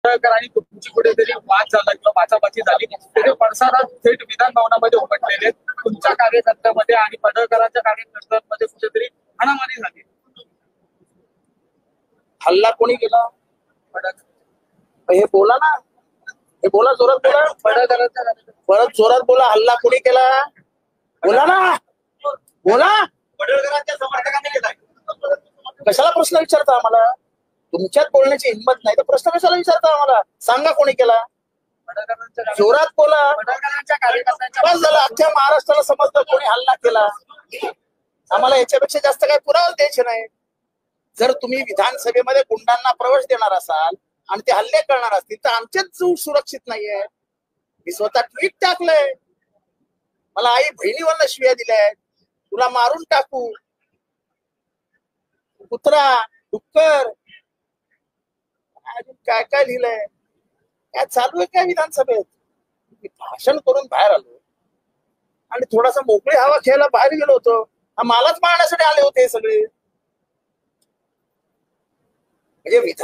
पडळकर आणि तुमची कुठेतरी वाद झाला किंवा बाचाबाची झाली, त्याचे पडसाद थेट विधान भवनामध्ये उमटलेले आहेत. तुमच्या कार्यकर्त्यामध्ये आणि पडळकरांच्या कार्यकर्त्यांमध्ये कुठेतरी हाणामारी झाली. हल्ला कोणी केला? हे बोला ना, हे बोला, जोरात बोला. पडळकरांच्या परत जोरात बोला. हल्ला कोणी केला? बोला ना, बोला. पडळकरांच्या समर्थकांनी केलाय. कशाला प्रश्न विचारता आम्हाला? तुमच्यात बोलण्याची हिंमत नाही तर प्रश्न कशाला विचारता आम्हाला? सांगा कोणी केला? जोरात बोला. पडळकरांच्या कार्यकर्त्यांच्या बस झालं. अख्ख्या महाराष्ट्राला समजलं कोणी हल्ला केला. आम्हाला याच्यापेक्षा जास्त काही पुरावाच द्यायचे नाही. जर तुम्ही विधानसभेमध्ये गुंडांना प्रवेश देणार असाल आणि ते हल्ले करणार असतील तर आमचेच जीव सुरक्षित नाहीये. मी स्वतः ट्विट टाकलंय. मला आई बहिणीवरनं शिव्या दिल्या, तुला मारून टाकू, कुत्रा, डुक्कर, अजून काय काय लिहिलंय. काय चालू आहे काय विधानसभेत? मी भाषण करून बाहेर आलो आणि थोडासा मोकळी हवा घ्यायला बाहेर गेलो होतो. हा मलाच मारण्यासाठी आले होते हे सगळे. म्हणजे विधान